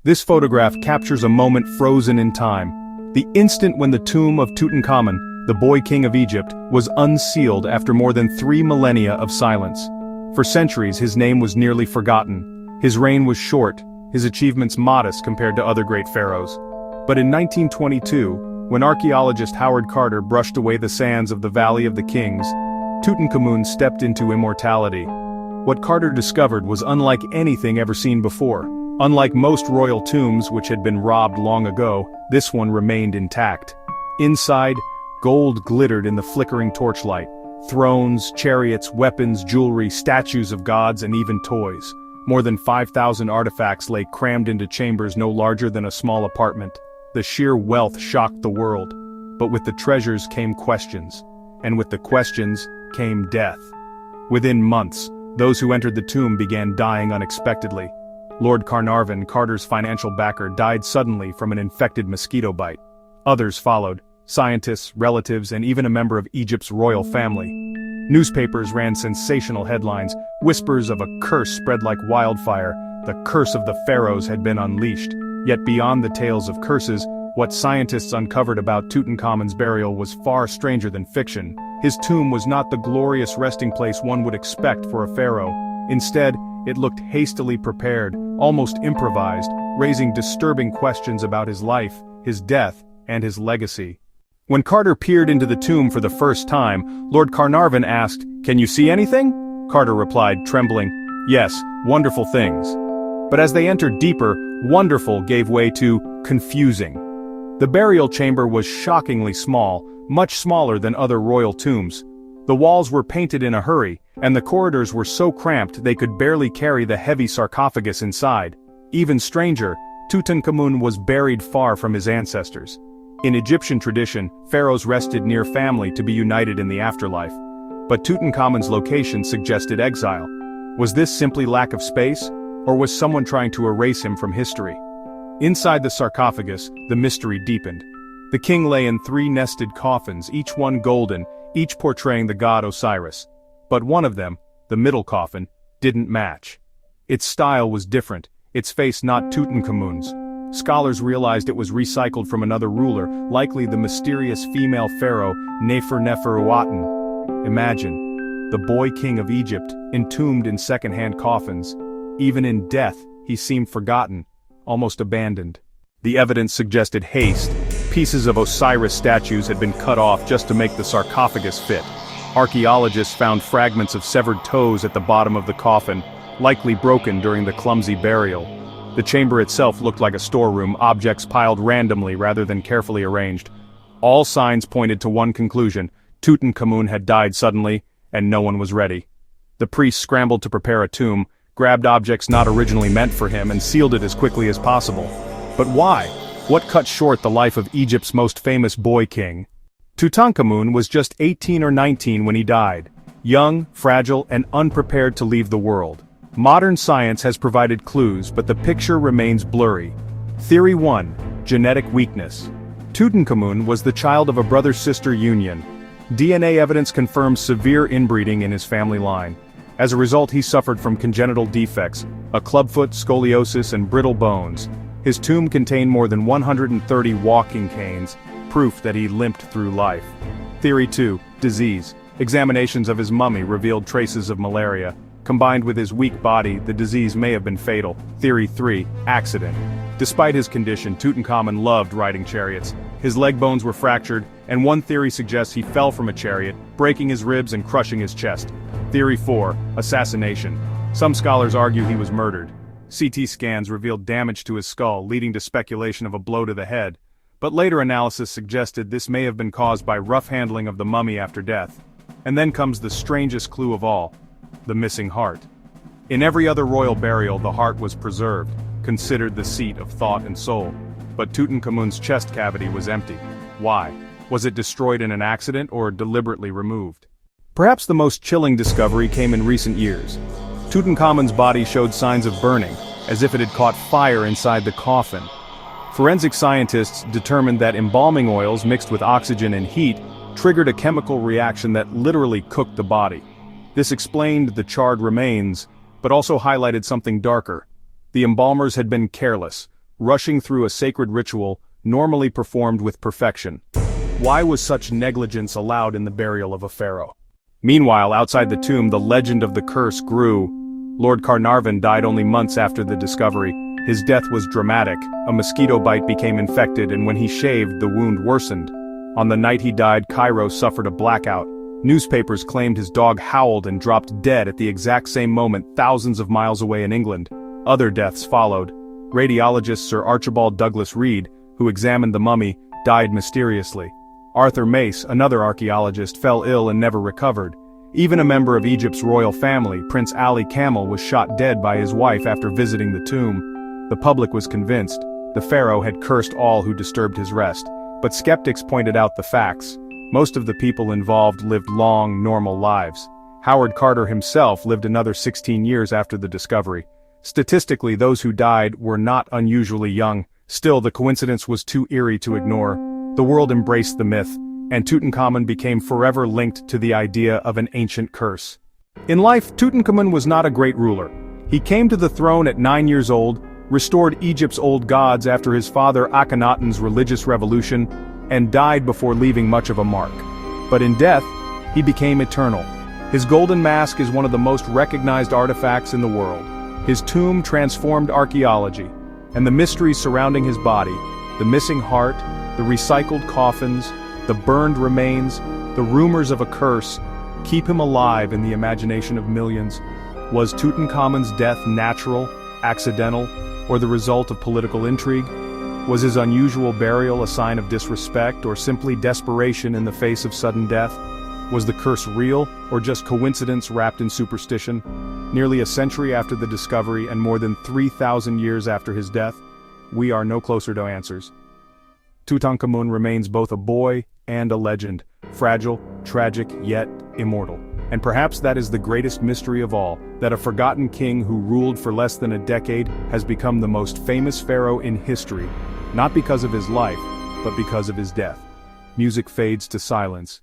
This photograph captures a moment frozen in time. The instant when the tomb of Tutankhamun, the boy king of Egypt, was unsealed after more than 3 millennia of silence. For centuries his name was nearly forgotten. His reign was short, his achievements modest compared to other great pharaohs. But in 1922, when archaeologist Howard Carter brushed away the sands of the Valley of the Kings, Tutankhamun stepped into immortality. What Carter discovered was unlike anything ever seen before. Unlike most royal tombs which had been robbed long ago, this one remained intact. Inside, gold glittered in the flickering torchlight. Thrones, chariots, weapons, jewelry, statues of gods, and even toys. More than 5,000 artifacts lay crammed into chambers no larger than a small apartment. The sheer wealth shocked the world. But with the treasures came questions. And with the questions came death. Within months, those who entered the tomb began dying unexpectedly. Lord Carnarvon, Carter's financial backer, died suddenly from an infected mosquito bite. Others followed. Scientists, relatives, and even a member of Egypt's royal family. Newspapers ran sensational headlines. Whispers of a curse spread like wildfire. The curse of the pharaohs had been unleashed. Yet beyond the tales of curses, what scientists uncovered about Tutankhamun's burial was far stranger than fiction. His tomb was not the glorious resting place one would expect for a pharaoh. Instead, it looked hastily prepared, almost improvised, raising disturbing questions about his life, his death, and his legacy. When Carter peered into the tomb for the first time, Lord Carnarvon asked, "Can you see anything?" Carter replied, trembling, "Yes, wonderful things." But as they entered deeper, wonderful gave way to confusing. The burial chamber was shockingly small, much smaller than other royal tombs. The walls were painted in a hurry, and the corridors were so cramped they could barely carry the heavy sarcophagus inside. Even stranger, Tutankhamun was buried far from his ancestors. In Egyptian tradition, pharaohs rested near family to be united in the afterlife. But Tutankhamun's location suggested exile. Was this simply lack of space, or was someone trying to erase him from history? Inside the sarcophagus, the mystery deepened. The king lay in 3 nested coffins, each one golden, each portraying the god Osiris. But one of them, the middle coffin, didn't match. Its style was different, its face not Tutankhamun's. Scholars realized it was recycled from another ruler, likely the mysterious female pharaoh Neferneferuaten. Imagine, the boy king of Egypt, entombed in second-hand coffins. Even in death, he seemed forgotten, almost abandoned. The evidence suggested haste. Pieces of Osiris statues had been cut off just to make the sarcophagus fit. Archaeologists found fragments of severed toes at the bottom of the coffin, likely broken during the clumsy burial. The chamber itself looked like a storeroom, objects piled randomly rather than carefully arranged. All signs pointed to one conclusion: Tutankhamun had died suddenly, and no one was ready. The priests scrambled to prepare a tomb, grabbed objects not originally meant for him, and sealed it as quickly as possible. But why? What cut short the life of Egypt's most famous boy king? Tutankhamun was just 18 or 19 when he died, young, fragile, and unprepared to leave the world. Modern science has provided clues, but the picture remains blurry. Theory 1. Genetic weakness. Tutankhamun was the child of a brother-sister union. DNA evidence confirms severe inbreeding in his family line. As a result, he suffered from congenital defects, a clubfoot, scoliosis, and brittle bones. His tomb contained more than 130 walking canes, proof that he limped through life. Theory 2. Disease. Examinations of his mummy revealed traces of malaria. Combined with his weak body, the disease may have been fatal. Theory 3. Accident. Despite his condition, Tutankhamun loved riding chariots. His leg bones were fractured, and one theory suggests he fell from a chariot, breaking his ribs and crushing his chest. Theory 4. Assassination. Some scholars argue he was murdered. CT scans revealed damage to his skull, leading to speculation of a blow to the head. But later analysis suggested this may have been caused by rough handling of the mummy after death. And then comes the strangest clue of all: the missing heart. In every other royal burial, the heart was preserved, considered the seat of thought and soul. But Tutankhamun's chest cavity was empty. Why? Was it destroyed in an accident or deliberately removed? Perhaps the most chilling discovery came in recent years. Tutankhamun's body showed signs of burning, as if it had caught fire inside the coffin. Forensic scientists determined that embalming oils mixed with oxygen and heat triggered a chemical reaction that literally cooked the body. This explained the charred remains, but also highlighted something darker. The embalmers had been careless, rushing through a sacred ritual normally performed with perfection. Why was such negligence allowed in the burial of a pharaoh? Meanwhile, outside the tomb, the legend of the curse grew. Lord Carnarvon died only months after the discovery. His death was dramatic. A mosquito bite became infected, and when he shaved, the wound worsened. On the night he died, Cairo suffered a blackout. Newspapers claimed his dog howled and dropped dead at the exact same moment thousands of miles away in England. Other deaths followed. Radiologist Sir Archibald Douglas Reed, who examined the mummy, died mysteriously. Arthur Mace, another archaeologist, fell ill and never recovered. Even a member of Egypt's royal family, Prince Ali Camel, was shot dead by his wife after visiting the tomb. The public was convinced the pharaoh had cursed all who disturbed his rest, but skeptics pointed out the facts. Most of the people involved lived long, normal lives. Howard Carter himself lived another 16 years after the discovery. Statistically, those who died were not unusually young. Still, the coincidence was too eerie to ignore. The world embraced the myth, and Tutankhamun became forever linked to the idea of an ancient curse. In life, Tutankhamun was not a great ruler. He came to the throne at 9 years old, restored Egypt's old gods after his father Akhenaten's religious revolution, and died before leaving much of a mark. But in death, he became eternal. His golden mask is one of the most recognized artifacts in the world. His tomb transformed archaeology, and the mysteries surrounding his body, the missing heart, the recycled coffins, the burned remains, the rumors of a curse, keep him alive in the imagination of millions. Was Tutankhamun's death natural, accidental, or the result of political intrigue? Was his unusual burial a sign of disrespect or simply desperation in the face of sudden death? Was the curse real, or just coincidence wrapped in superstition? Nearly a century after the discovery and more than 3,000 years after his death, we are no closer to answers. Tutankhamun remains both a boy and a legend, fragile, tragic, yet immortal. And perhaps that is the greatest mystery of all, that a forgotten king who ruled for less than a decade has become the most famous pharaoh in history, not because of his life, but because of his death. Music fades to silence.